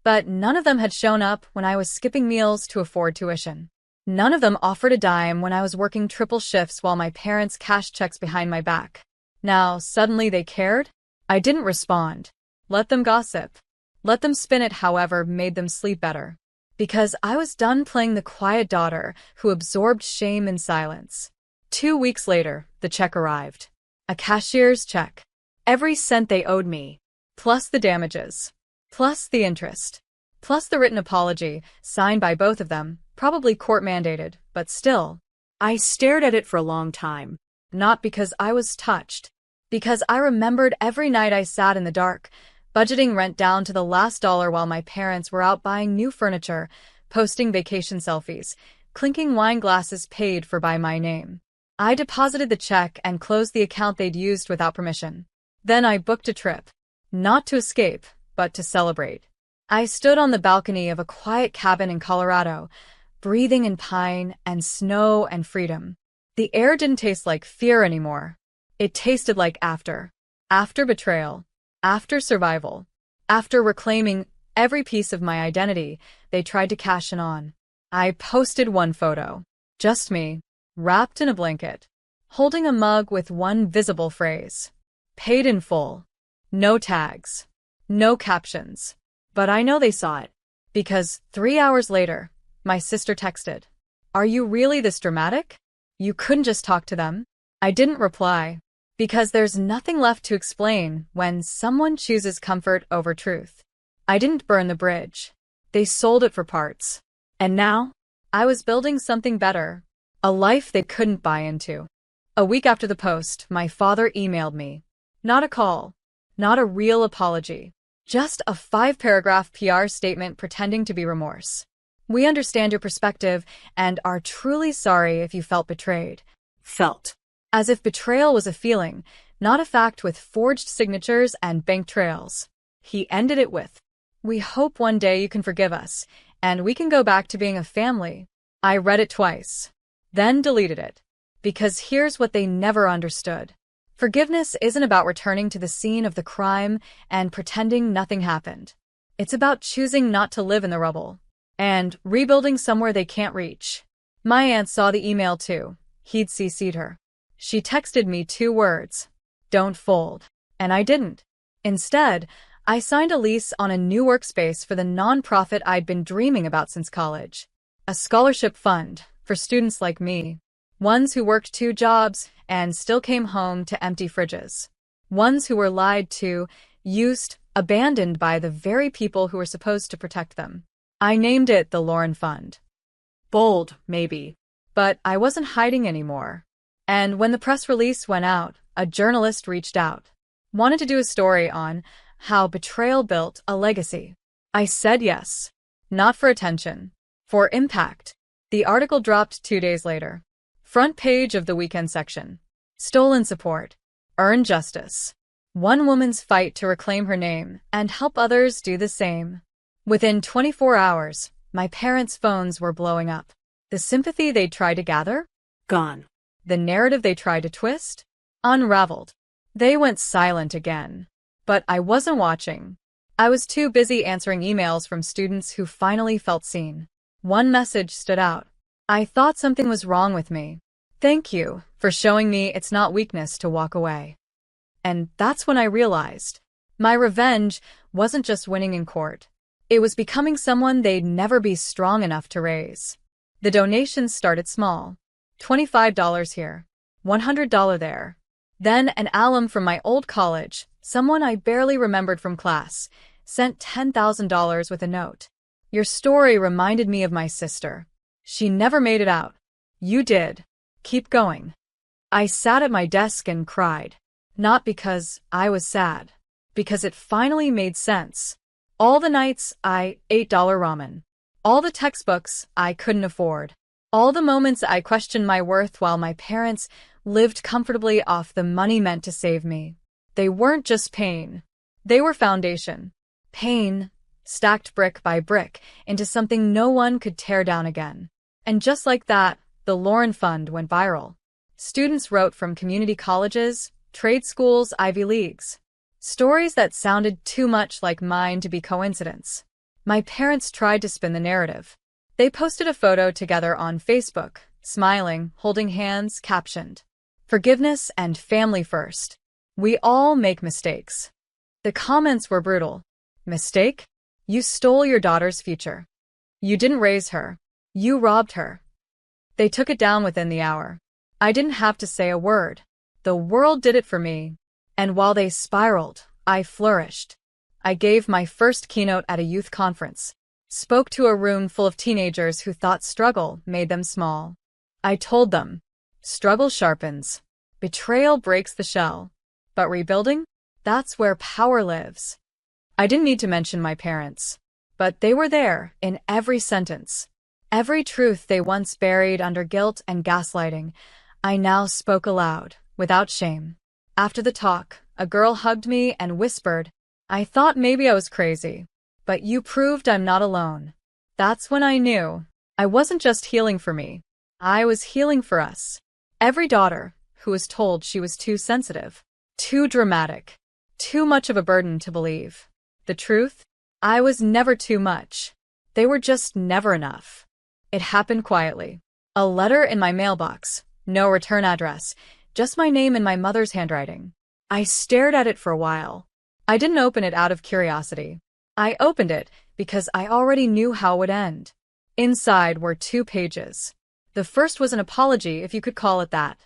[SPEAKER 2] But none of them had shown up when I was skipping meals to afford tuition. None of them offered a dime when I was working triple shifts while my parents cashed checks behind my back. Now, suddenly they cared? I didn't respond. Let them gossip. Let them spin it however made them sleep better. Because I was done playing the quiet daughter who absorbed shame in silence. 2 weeks later, the check arrived. A cashier's check. Every cent they owed me. Plus the damages. Plus the interest. Plus the written apology, signed by both of them, probably court-mandated, but still.
[SPEAKER 3] I stared at it for a long time.
[SPEAKER 2] Not because I was touched. Because I remembered every night I sat in the dark, budgeting rent down to the last dollar while my parents were out buying new furniture, posting vacation selfies, clinking wine glasses paid for by my name. I deposited the check and closed the account they'd used without permission. Then I booked a trip. Not to escape, but to celebrate. I stood on the balcony of a quiet cabin in Colorado, breathing in pine and snow and freedom. The air didn't taste like fear anymore. It tasted like after. After betrayal. After survival. After reclaiming every piece of my identity they tried to cash in on. I posted one photo. Just me, wrapped in a blanket, holding a mug with one visible phrase. Paid in full. No tags. No captions. But I know they saw it. Because 3 hours later, my sister texted, "Are you really this dramatic? You couldn't just talk to them?" I didn't reply. Because there's nothing left to explain when someone chooses comfort over truth. I didn't burn the bridge. They sold it for parts. And now, I was building something better. A life they couldn't buy into. A week after the post, my father emailed me. Not a call. Not a real apology. Just a 5-paragraph PR statement pretending to be remorse. "We understand your perspective and are truly sorry if you felt betrayed."
[SPEAKER 3] Felt.
[SPEAKER 2] As if betrayal was a feeling, not a fact with forged signatures and bank trails. He ended it with, "We hope one day you can forgive us, and we can go back to being a family." I read it twice, then deleted it. Because here's what they never understood. Forgiveness isn't about returning to the scene of the crime and pretending nothing happened. It's about choosing not to live in the rubble. And rebuilding somewhere they can't reach. My aunt saw the email too. He'd CC'd her. She texted me 2 words. "Don't fold." And I didn't. Instead, I signed a lease on a new workspace for the nonprofit I'd been dreaming about since college. A scholarship fund for students like me. Ones who worked 2 jobs and still came home to empty fridges. Ones who were lied to, used, abandoned by the very people who were supposed to protect them. I named it the Lauren Fund.
[SPEAKER 3] Bold, maybe.
[SPEAKER 2] But I wasn't hiding anymore. And when the press release went out, a journalist reached out. Wanted to do a story on how betrayal built a legacy. I said yes. Not for attention. For impact. The article dropped 2 days later. Front page of the weekend section. Stolen support. Earn justice. One woman's fight to reclaim her name and help others do the same. Within 24 hours, my parents' phones were blowing up. The sympathy they'd tried to gather?
[SPEAKER 3] Gone.
[SPEAKER 2] The narrative they tried to twist? Unraveled. They went silent again. But I wasn't watching. I was too busy answering emails from students who finally felt seen. One message stood out. I thought something was wrong with me. Thank you for showing me it's not weakness to walk away. And that's when I realized my revenge wasn't just winning in court. It was becoming someone they'd never be strong enough to raise. The donations started small. $25 here, $100 there. Then an alum from my old college, someone I barely remembered from class, sent $10,000 with a note. Your story reminded me of my sister. She never made it out. You did. Keep going. I sat at my desk and cried. Not because I was sad. Because it finally made sense. All the nights I ate $8 ramen. All the textbooks I couldn't afford. All the moments I questioned my worth while my parents lived comfortably off the money meant to save me. They weren't just pain. They were foundation. Pain, stacked brick by brick into something no one could tear down again. And just like that, the Lauren Fund went viral. Students wrote from community colleges, trade schools, Ivy Leagues. Stories that sounded too much like mine to be coincidence. My parents tried to spin the narrative. They posted a photo together on Facebook, smiling, holding hands, captioned, "Forgiveness and family first. We all make mistakes." The comments were brutal. Mistake? You stole your daughter's future. You didn't raise her. You robbed her. They took it down within the hour. I didn't have to say a word. The world did it for me. And while they spiraled, I flourished. I gave my first keynote at a youth conference. Spoke to a room full of teenagers who thought struggle made them small. I told them, struggle sharpens. Betrayal breaks the shell. But rebuilding? That's where power lives. I didn't need to mention my parents. But they were there, in every sentence. Every truth they once buried under guilt and gaslighting, I now spoke aloud, without shame. After the talk, a girl hugged me and whispered, "I thought maybe I was crazy. But you proved I'm not alone." That's when I knew. I wasn't just healing for me. I was healing for us. Every daughter who was told she was too sensitive, too dramatic, too much of a burden to believe. The truth? I was never too much. They were just never enough. It happened quietly. A letter in my mailbox, no return address, just my name in my mother's handwriting. I stared at it for a while. I didn't open it out of curiosity. I opened it because I already knew how it would end. Inside were 2 pages. The first was an apology, if you could call it that.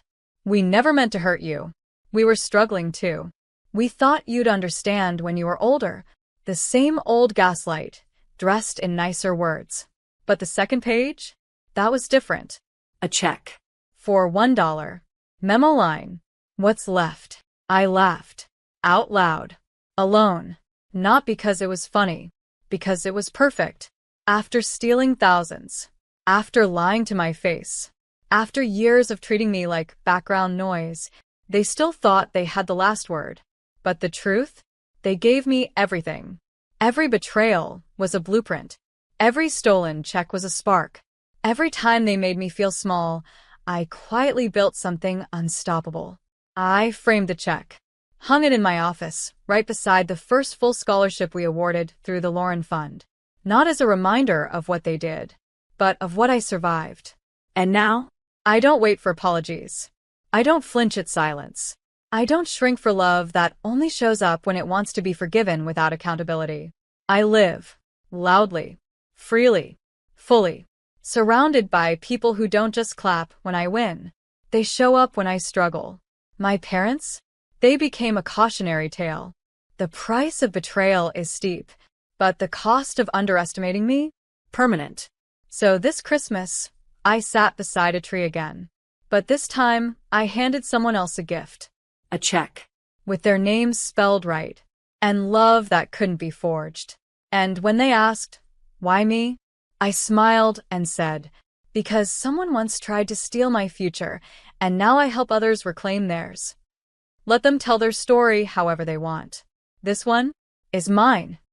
[SPEAKER 2] We never meant to hurt you. We were struggling too. We thought you'd understand when you were older. The same old gaslight, dressed in nicer words. But the second page? That was different.
[SPEAKER 3] A check.
[SPEAKER 2] For $1. Memo line. What's left? I laughed. Out loud. Alone. Not because it was funny. Because it was perfect. After stealing thousands. After lying to my face. After years of treating me like background noise, they still thought they had the last word. But the truth? They gave me everything. Every betrayal was a blueprint. Every stolen check was a spark. Every time they made me feel small, I quietly built something unstoppable. I framed the check. Hung it in my office, right beside the first full scholarship we awarded through the Lauren Fund. Not as a reminder of what they did, but of what I survived.
[SPEAKER 3] And now?
[SPEAKER 2] I don't wait for apologies. I don't flinch at silence. I don't shrink for love that only shows up when it wants to be forgiven without accountability. I live. Loudly. Freely. Fully. Surrounded by people who don't just clap when I win. They show up when I struggle. My parents? They became a cautionary tale. The price of betrayal is steep, but the cost of underestimating me?
[SPEAKER 3] Permanent.
[SPEAKER 2] So this Christmas, I sat beside a tree again. But this time, I handed someone else a gift.
[SPEAKER 3] A check.
[SPEAKER 2] With their names spelled right. And love that couldn't be forged. And when they asked, why me? I smiled and said, because someone once tried to steal my future, and now I help others reclaim theirs. Let them tell their story however they want. This one is mine.